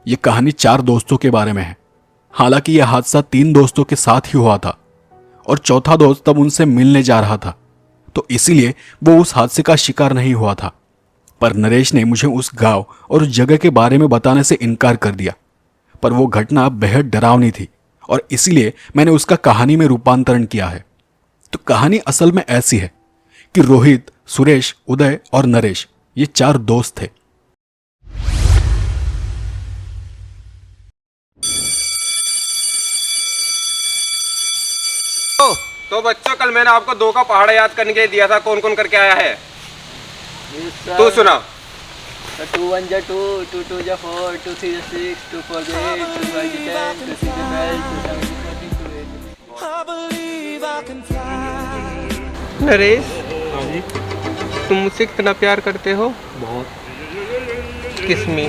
ये कहानी 4 दोस्तों के बारे में है। हालांकि यह हादसा 3 दोस्तों के साथ ही हुआ था और चौथा दोस्त तब उनसे मिलने जा रहा था, तो इसीलिए वो उस हादसे का शिकार नहीं हुआ था। पर नरेश ने मुझे उस गांव और उस जगह के बारे में बताने से इनकार कर दिया। पर वो घटना बेहद डरावनी थी और इसीलिए मैंने उसका कहानी में रूपांतरण किया है। तो कहानी असल में ऐसी है कि रोहित, सुरेश, उदय और नरेश ये 4 दोस्त थे। तो बच्चों, कल मैंने आपको 2 का पहाड़ याद करने के लिए दिया था, कौन कौन करके आया है? तू सुना। 2 1 जा 2, 2 2 जा 4, 2 3 जा 6, 2 4 जा 8, 2 5 जा 10, 2 6 जा 12, 2 7 जा 14, नरेश, तुम मुझसे कितना प्यार करते हो? बहुत। किसमें?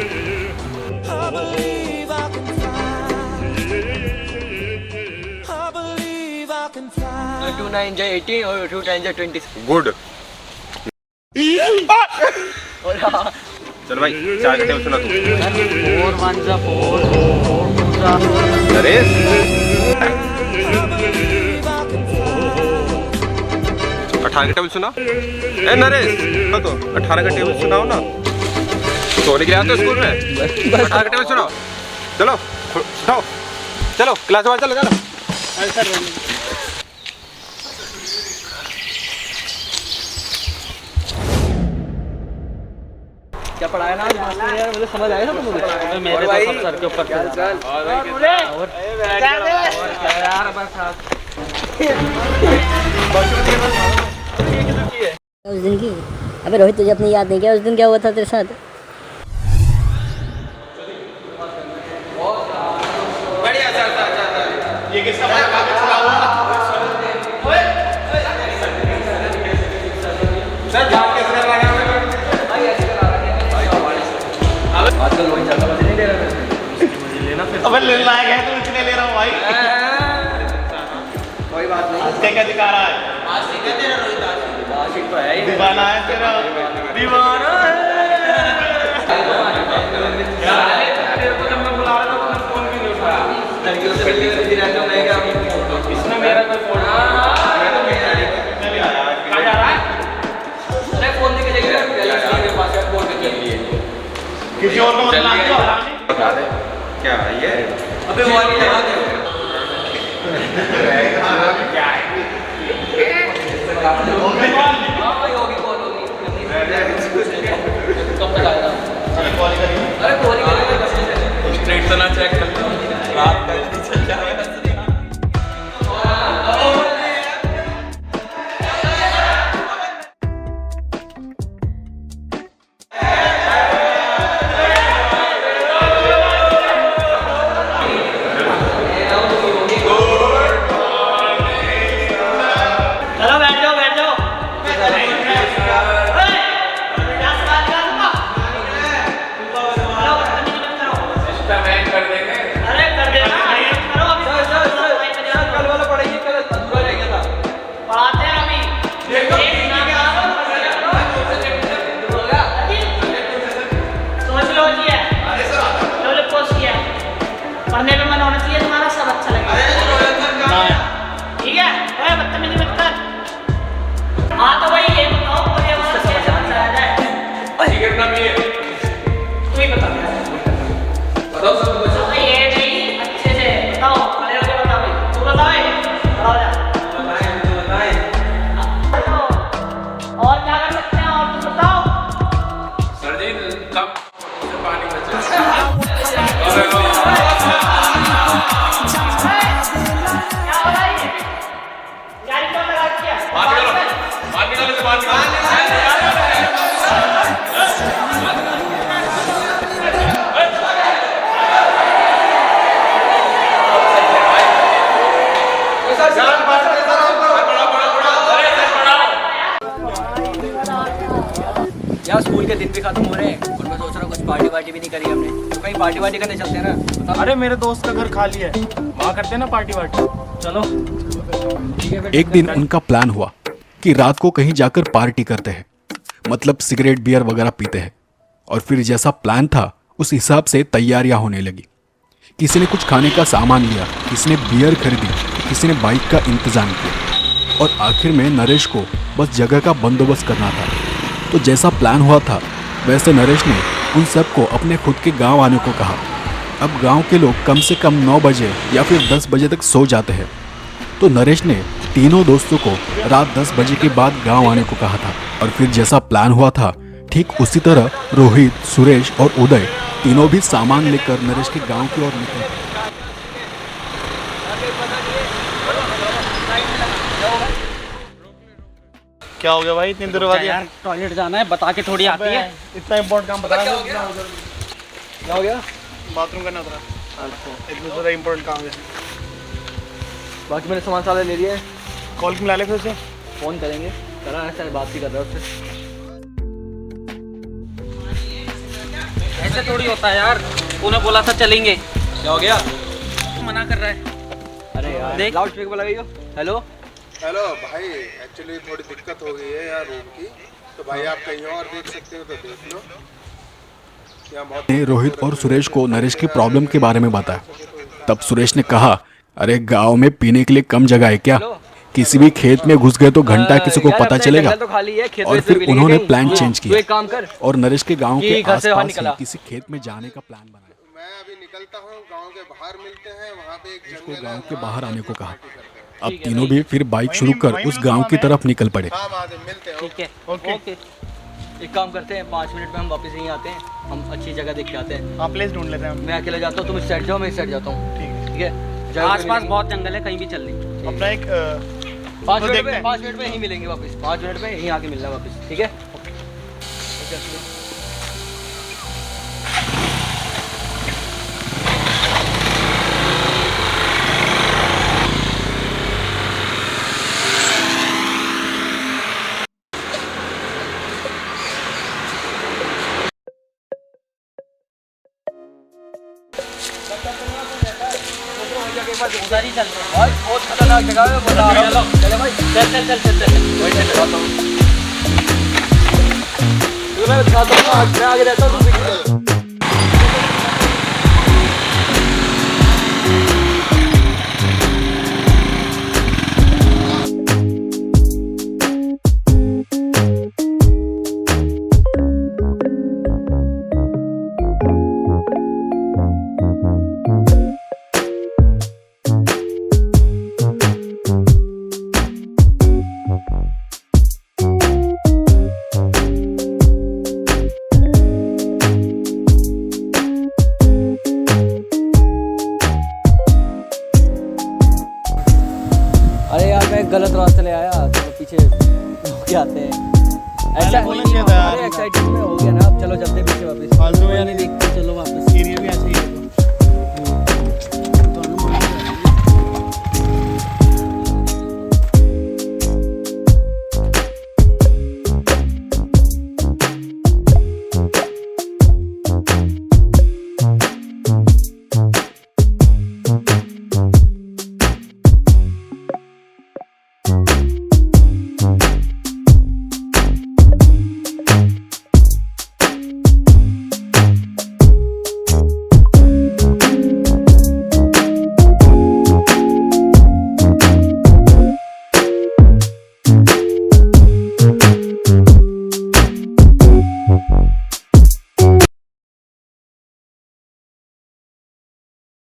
2 9 जा 18 और 2 10 जा 20। गुड। और हाँ, चल भाई, 4 घंटे में सुना तू। 4 1 जा 4, 4 2 जा। नरेश, 18 घंटे में सुना। ए नरेश, हाँ तो 18 घंटे में सुनाओ ना। सोने के लिए आते हो स्कूल में? 18 घंटे में सुनाओ। चलो सुनाओ, चलो क्लास में चलो चलो। क्या पढ़ाया ना आज मास्टर ने यार, मुझे समझ आया था तुमको? मेरे तो सब सर के ऊपर चल। और क्या यार, बस उस दिन की। अबे रोहित, तुझे अपनी याद नहीं क्या उस दिन क्या हुआ था तेरे साथ? बढ़िया सर ये किसका बड़ा काम चला हुआ? सर जान के सर लगा आजकल वही ज्यादा मजे नहीं ले रहा है। मुझे लेना फिर। अबे ले लायक है तो इसलिए ले रहा हूँ भाई। कोई बात नहीं। क्या क्या दिखा रहा है? आशिक तो है ही। दीवाना है तेरा, दीवाना है। तेरे को जब मैं बुला रहा था तो मैं फोन भी नहीं उठाया। लड़कियों से मिलने में बिजी रहता हूँ मैं क्या? इसने मेरा कोई फोन मैं भी आया। कहाँ जा रहा है? अरे फोन लेके जाइए मेरे पास है, फोन पे चल लिए। किसी और को मत ला दियो, हरामी। बता दे क्या है ये? अबे वो वाली लगा दे। क्या है? हाँ भाई होगी कॉल होगी। कब तक आएगा? अरे कॉल करेंगे बस। स्ट्रेट तो ना चेक कर रात तक चल जाएगा। चलो बैठ जाओ बैठ जाओ। कल वाला पढ़ाइए, कल अधूरा रह गया था। पढ़ने में मन होना चाहिए तुम्हारा, सब अच्छा लगेगा। ठीक है, ओए बदतमीजी मत कर। हाँ तो भाई ये बताओ, पूरे हमारा कैसे बचाया जाए? कितना भी है तू ही बता। बताओ सब कुछ। ये नहीं, अच्छे से बताओ, खड़े होके बताओ भाई। तू बता भाई, बताओ जा। और क्या कर सकते हैं, और तू बताओ। सर जी कब से पानी बचा? क्या हो रहा है ये? गाड़ी कौन लगा दिया? बाहर निकालो से बाहर निकालो। यार स्कूल के दिन भी खत्म हो रहे हैं और मैं सोच रहा हूँ कुछ पार्टी वार्टी भी नहीं करी हमने, तो कहीं पार्टी वार्टी करने चलते हैं ना। अरे मेरे दोस्त का घर खाली है, वहाँ करते हैं ना पार्टी वार्टी। चलो। एक दिन उनका प्लान हुआ कि रात को कहीं जाकर पार्टी करते हैं, मतलब सिगरेट बियर वगैरह पीते हैं। और फिर जैसा प्लान था उस हिसाब से तैयारियां होने लगी। किसी ने कुछ खाने का सामान लिया, किसी ने बियर खरीदी, किसी ने बाइक का इंतजाम किया और आखिर में नरेश को बस जगह का बंदोबस्त करना था। तो जैसा प्लान हुआ था वैसे नरेश ने उन सबको अपने खुद के गांव आने को कहा। अब गांव के लोग कम से कम 9 बजे या फिर 10 बजे तक सो जाते हैं, तो नरेश ने तीनों दोस्तों को रात 10 बजे के बाद गांव आने को कहा था। और फिर जैसा प्लान हुआ था ठीक उसी तरह रोहित, सुरेश और उदय तीनों भी सामान लेकर नरेश के गांव की ओर निकले। क्या हो गया भाई, इतनी देर बाद यार टॉयलेट जाना है, बता के थोड़ी आती है। इतना इम्पोर्टेंट काम बता रहा क्या हो गया? बाथरूम करना था। इतना ज़्यादा इम्पोर्टेंट काम है। बाकी मैंने सामान सारे ले लिए। कॉल मिला ले फिर से, फोन करेंगे, करा ऐसा बात ही कर रहा है उससे। ऐसे थोड़ी होता है यार, तूने बोला था चलेंगे, क्या हो गया? मना कर रहा है। अरे यार देख। लाउड स्पीकर पे लगाइयो। हेलो हेलो भाई, एक्चुअली थोड़ी दिक्कत हो गई है यार रूम की, तो भाई आप कहीं और देख सकते हो तो देख लो। यहाँ बहुत ने रोहित और सुरेश को नरेश की प्रॉब्लम के बारे में बताया। तब सुरेश ने कहा, अरे गांव में पीने के लिए कम जगह है क्या? किसी भी खेत में घुस गए तो घंटा किसी को यार, पता अपने चलेगा। जंगल तो खाली है, खेत और वेत में फिर भी नहीं उन्होंने कहीं। प्लान हाँ, चेंज तू किया एक काम कर और नरेश के गांव कि के घर से बाहर आसपास ही निकला। किसी खेत में जाने का प्लान बनाया। मैं अभी निकलता हूँ, गांव के बाहर मिलते हैं, वहाँ पे एक उसको जंगल गांव है, के वहाँ बाहर आने को पे कहा। पार्टी करते हैं। अब तीनों भी फिर बाइक शुरू कर उस गांव की तरफ निकल पड़े। हाँ महादेव, मिलते हैं। ठीक है, ओके। ओके। एक काम करते हैं, 5 मिनट में हम वापस यहीं आते हैं, हम अच्छी जगह देख के आते हैं। हाँ प्लेस ढूंढ लेते हैं हम। मैं अकेले जाता हूँ, तुम इस साइड जाओ, मैं इस साइड जाता हूँ। ठीक है। ठीक है, जगह आस पे पास मिलेंगे। बहुत जंगल है, कहीं भी चल लेंगे। अपना एक 5 तो मिनट देखते में हैं। 5 मिनट में यहीं मिलेंगे वापस। 5 मिनट में यहीं आके मिलना वापस, ठीक है? उधर ही चल रहे हैं। भाई बहुत खतरनाक जगह है, बता रहा हूँ। चले भाई, चल चल चल चल चल। वहीं से दिखाता हूँ। मैं दिखाता हूँ, मैं आगे रहता हूँ, तू पीछे। अरे यार मैं गलत रास्ते ले आया, तो पीछे होके आते हैं। ऐसा बोलना चाहिए था यार। अरे एक्साइटेड में हो गया ना, अब चलो चलते हैं पीछे वापस। फालतू में नहीं देखते, चलो वापस।